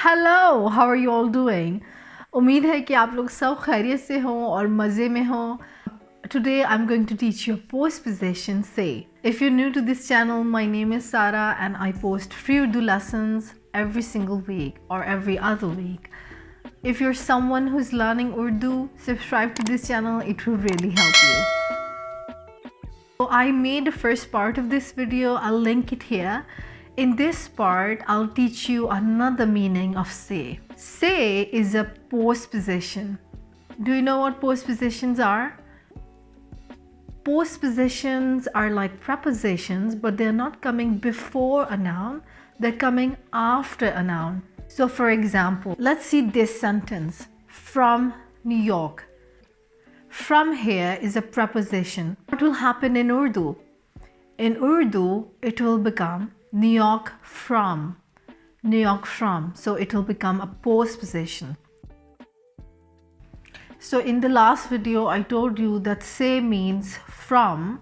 Hello, how are you all doing? उम्मीद है कि आप लोग सब खैरियत से हों और मज़े में हों. Today I'm going to teach you postposition say. If you're new to this channel, my name is Sara and I post free Urdu lessons every single week or every other week. If you're someone who's learning Urdu, subscribe to this channel, it will really help you. So I made the first part of this video, I'll link it here. In this part, I'll teach you another meaning of say. Say is a postposition. Do you know what postpositions are? Postpositions are like prepositions, but they're not coming before a noun, they're coming after a noun. So for example, let's see this sentence. From New York. From here is a preposition. What will happen in Urdu? In Urdu, it will become New York from. New York from. So it will become a postposition. So in the last video, I told you that say means from,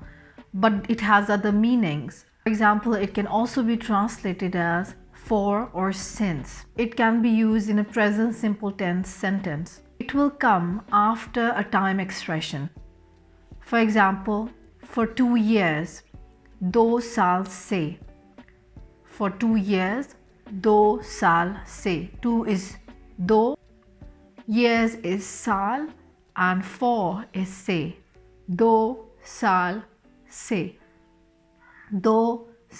but it has other meanings. For example, it can also be translated as for or since. It can be used in a present simple tense sentence. It will come after a time expression. For example, for 2 years, 2 साल से. For 2 years, 2 साल से. 2 is 2, years is साल, and 4 is से. 2 साल से. 2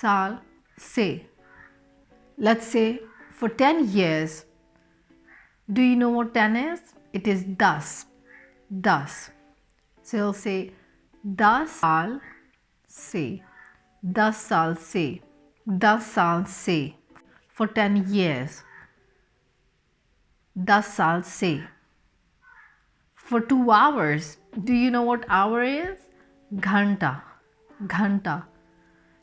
साल से. Let's say for 10 years. Do you know what 10 is? It is 10. 10. So you'll say 10 साल से. 10 साल से. 10 साल से. For 10 years. 10 साल से. For 2 hours. Do you know what hour is? घंटा. घंटा.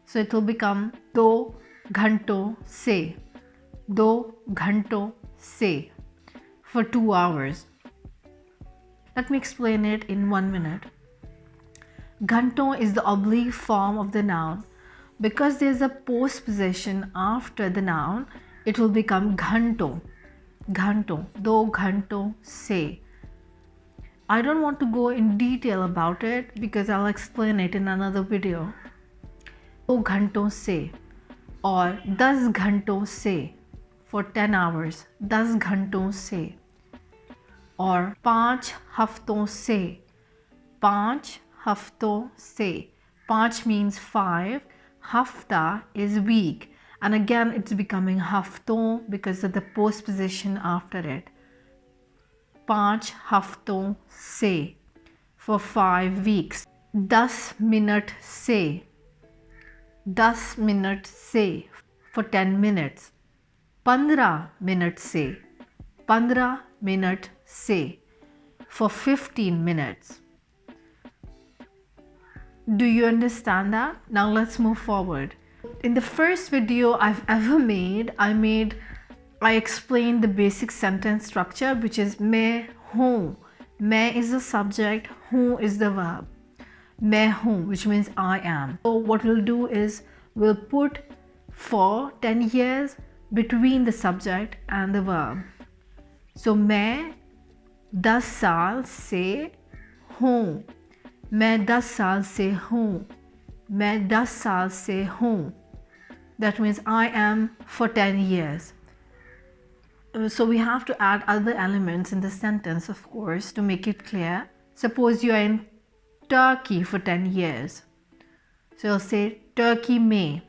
So it will become 2 घंटों से. 2 घंटों से. For 2 hours. Let me explain it in 1 minute. Ghanton is the oblique form of the noun. Because there's a postposition after the noun, it will become ghanto. Ghanto. 2 घंटों से. I don't want to go in detail about it because I'll explain it in another video. 2 घंटों से. Or 10 घंटों से. For 10 hours. 10 घंटों से. Or 5 हफ्तों से. 5 हफ्तों से. 5 means 5. Hafta is week. And again, it's becoming hafton because of the postposition after it. 5 हफ्तों से. For 5 weeks. 10 मिनट से. 10 मिनट से. For 10 minutes. 15 मिनट से. 15 मिनट से. For 15 minutes. Do you understand that? Now let's move forward. In the first video I've ever made, I explained the basic sentence structure, which is मैं हूँ. मैं is the subject, हूँ is the verb. मैं हूँ, which means I am. So what we'll do is we'll put for 10 years between the subject and the verb. So मैं 10 साल से हूँ. मैं 10 साल से हूँ. मैं 10 साल से हूँ. That means I am for 10 years. So we have to add other elements in the sentence, of course, to make it clear. Suppose you are in Turkey for 10 years. So you'll say Turkey में.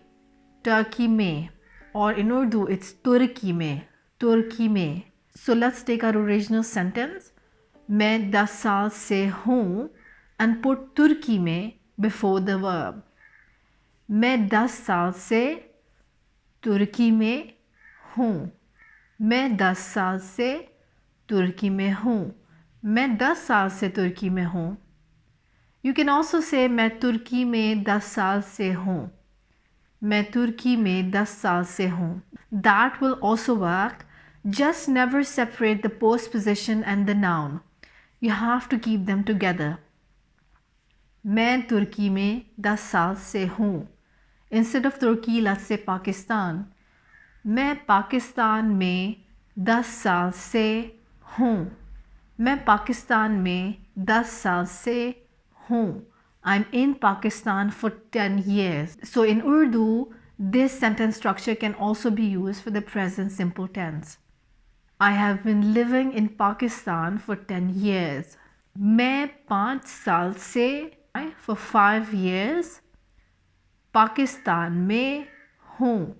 Turkey में. Or in Urdu, it's Turkey में. Turkey में. So let's take our original sentence. मैं 10 साल से हूँ. And put Turkey में before the verb. मैं 10 साल से तुर्की में हूँ. मैं 10 साल से तुर्की में हूँ. मैं 10 साल से तुर्की में हूँ. You can also say मैं तुर्की में 10 साल से हूँ. मैं तुर्की में 10 साल से हूँ. That will also work. Just never separate the postposition and the noun. You have to keep them together. मैं तुर्की में 10 साल से हूँ. Instead of Turkey, let's say Pakistan. मैं पाकिस्तान में 10 साल से हूँ. मैं पाकिस्तान में 10 साल से हूँ. I'm in Pakistan for 10 years. So in Urdu, this sentence structure can also be used for the present simple tense. I have been living in Pakistan for 10 years. मैं 5 साल से for 5 years पाकिस्तान में हूँ.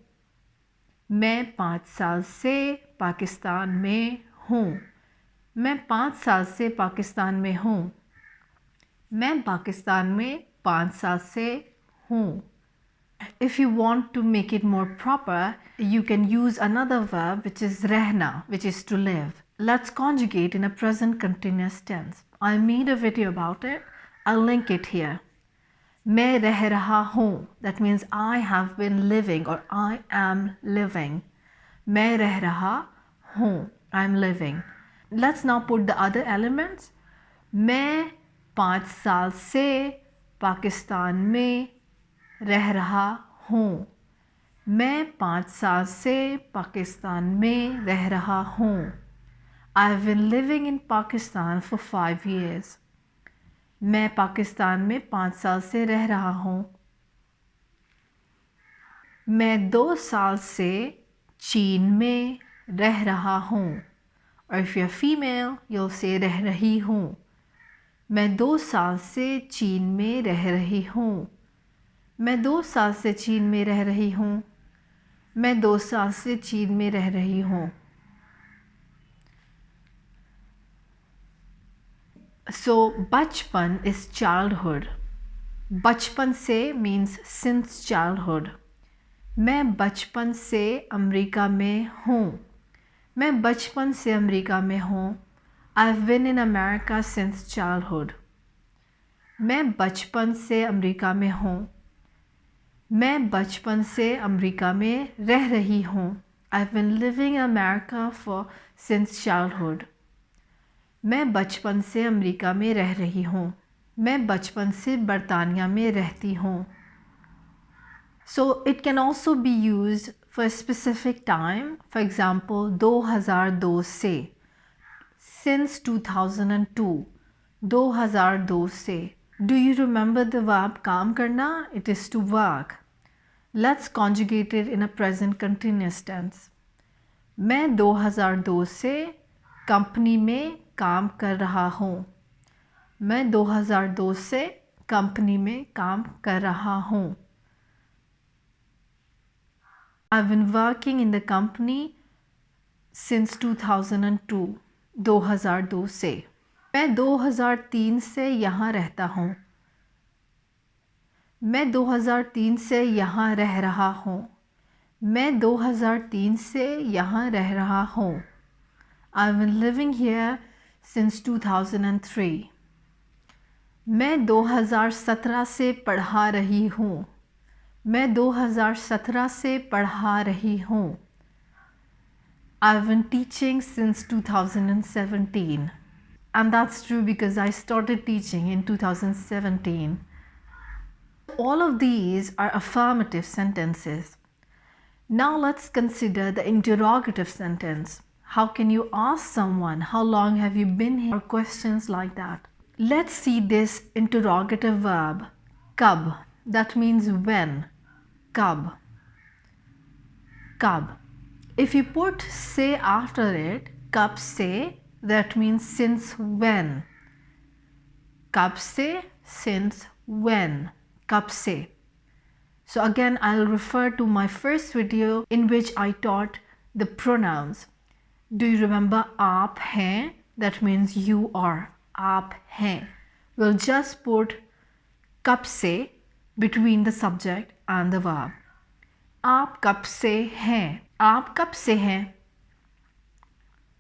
मैं 5 साल से पाकिस्तान में हूँ. मैं 5 साल से पाकिस्तान में हूँ. मैं पाकिस्तान में 5 साल से हूँ. If you want to make it more proper, you can use another verb which is रहना, which is to live. Let's conjugate in a present continuous tense. I made a video about it. I'll link it here. मैं रह रहा हूँ. That means I have been living or I am living. मैं रह रहा हूँ. I'm living. Let's now put the other elements. मैं 5 साल से पाकिस्तान में रह रहा हूँ. मैं 5 साल से पाकिस्तान में रह रहा हूँ. I've been living in Pakistan for 5 years. मैं पाकिस्तान में 5 साल से रह रहा हूँ. मैं 2 साल से चीन में रह रहा हूँ. Or if you're female, you'll say रह रही हूँ. मैं 2 साल से चीन में रह रही हूँ. मैं 2 साल से चीन में रह रही हूँ. मैं 2 साल से चीन में रह रही हूँ. So बचपन is childhood. बचपन से means since childhood. मैं बचपन से अमेरिका में हूँ. मैं बचपन से अमेरिका में हूँ. I've been in America since childhood. मैं बचपन से अमेरिका में हूँ. मैं बचपन से अमेरिका में रह रही हूँ. I've been living in America since childhood. मैं बचपन से अमेरिका में रह रही हूँ. मैं बचपन से बरतानिया में रहती हूँ. So it can also be used for a specific time. For example, 2002 से. Since 2002. 2002 से. Do you remember the verb काम करना? It is to work. Let's conjugate it in a present continuous tense. मैं 2002 से कंपनी में काम कर रहा हूँ. मैं 2002 से कंपनी में काम कर रहा हूँ. I've been working in the company since 2002. 2002 से. मैं 2003 से यहाँ रहता हूँ. मैं 2003 से यहाँ रह रहा हूँ. मैं 2003 से यहाँ रह रहा हूँ. I've been living here since 2003. मैं 2017 से पढ़ा रही हूँ. मैं 2017 से पढ़ा रही हूँ. I've been teaching since 2017. And that's true because I started teaching in 2017. All of these are affirmative sentences. Now let's consider the interrogative sentence. How can you ask someone, how long have you been here? Or questions like that. Let's see this interrogative verb, kab. That means when. Kab. Kab. If you put se after it, kab se, that means since when. Kab se, since when. Kab se. So again, I'll refer to my first video in which I taught the pronouns. Do you remember aap hain? That means you are. Aap hain. We'll just put kab se between the subject and the verb. Aap kab se hain? Aap kab se hain?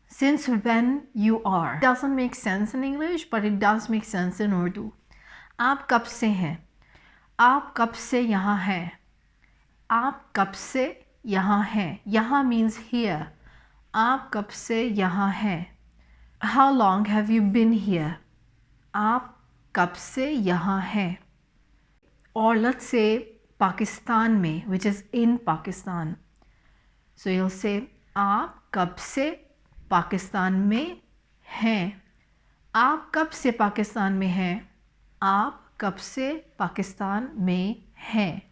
Since when you are. It doesn't make sense in English, but it does make sense in Urdu. Aap kab se hain? आप कब से यहाँ हैं? आप कब से यहाँ हैं? यहाँ means here. आप कब से यहाँ हैं? How long have you been here? आप कब से यहाँ हैं? Or let's say पाकिस्तान में, which is in Pakistan. So you'll say आप कब से पाकिस्तान में हैं? आप कब से पाकिस्तान में हैं? आप कब से पाकिस्तान में हैं?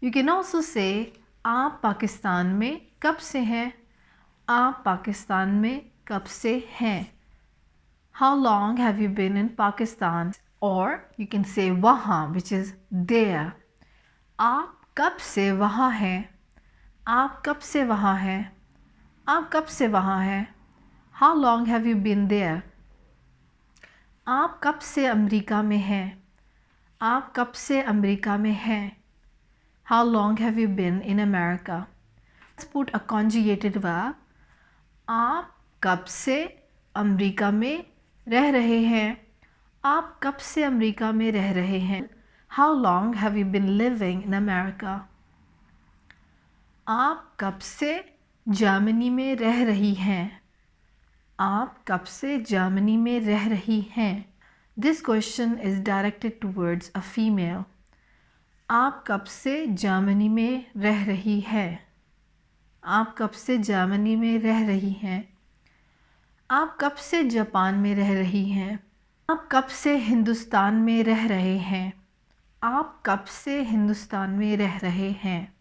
You can also say आप पाकिस्तान में कब से हैं? आप पाकिस्तान में कब से हैं? How long have you been in Pakistan? Or you can say वहाँ, which is there. आप कब से वहाँ हैं? आप कब से वहाँ हैं? आप कब से वहाँ हैं? How long have you been there? आप कब से अमेरिका में हैं? आप कब से अमेरिका में हैं? How long have you been in America? Let's put a conjugated verb. आप कब से अमेरिका में रह रहे हैं? आप कब से अमेरिका में रह रहे हैं? How long have you been living in America? आप कब से जर्मनी में रह रही हैं? आप कब से जर्मनी में रह रही हैं? This question is directed towards a female. आप कब से जर्मनी में रह रही हैं? आप कब से जर्मनी में रह रही हैं? आप कब से जापान में रह रही हैं? आप कब से हिंदुस्तान में रह रहे हैं? आप कब से हिंदुस्तान में रह रहे हैं?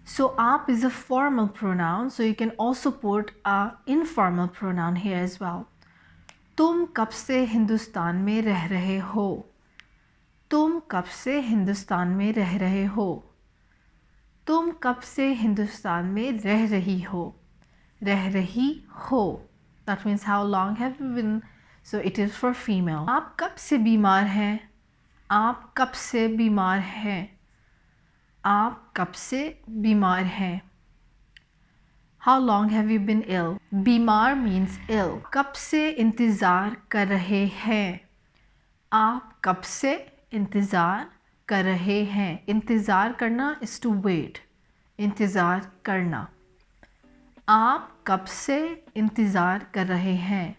So आप is a formal pronoun, so you can also put a informal pronoun here as well. तुम कब से हिंदुस्तान में रह रहे हो? तुम कब से हिंदुस्तान में रह रहे हो? तुम कब से हिंदुस्तान में रह रही हो? रह रही हो. That means how long have you been? So it is for female. आप कब से बीमार हैं? आप कब से बीमार हैं? आप कब से बीमार हैं? How long have you been ill? बीमार means ill. कब से इंतज़ार कर रहे हैं? आप कब से इंतज़ार कर रहे हैं? इंतज़ार करना is to wait. इंतज़ार करना. आप कब से इंतज़ार कर रहे हैं?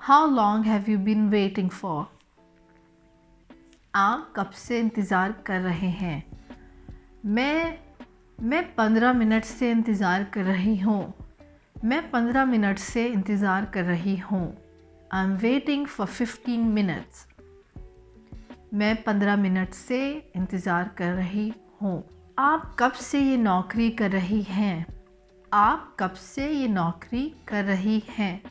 How long have you been waiting for? आप कब से इंतज़ार कर रहे हैं? मैं 15 मिनट से इंतज़ार कर रही हूँ. मैं 15 मिनट से इंतज़ार कर रही हूँ. I'm waiting for 15 minutes. मैं 15 मिनट से इंतज़ार कर रही हूँ. आप कब से ये नौकरी कर रही हैं? आप कब से ये नौकरी कर रही हैं?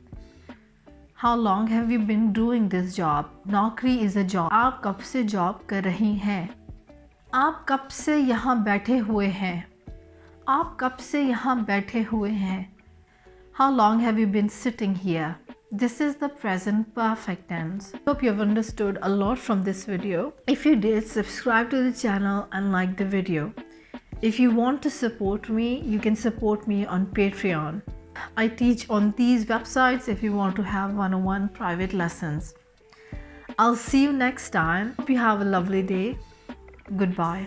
How long have you been doing this job? नौकरी is a job. आप कब से जॉब कर रही हैं? आप कब से यहाँ बैठे हुए हैं? आप कब से यहाँ बैठे हुए हैं? How long have you been sitting here? This is the present perfect tense. Hope you have understood a lot from this video. If you did, subscribe to the channel and like the video. If you want to support me, you can support me on Patreon. I teach on these websites if you want to have one-on-one private lessons. I'll see you next time. Hope you have a lovely day. Goodbye.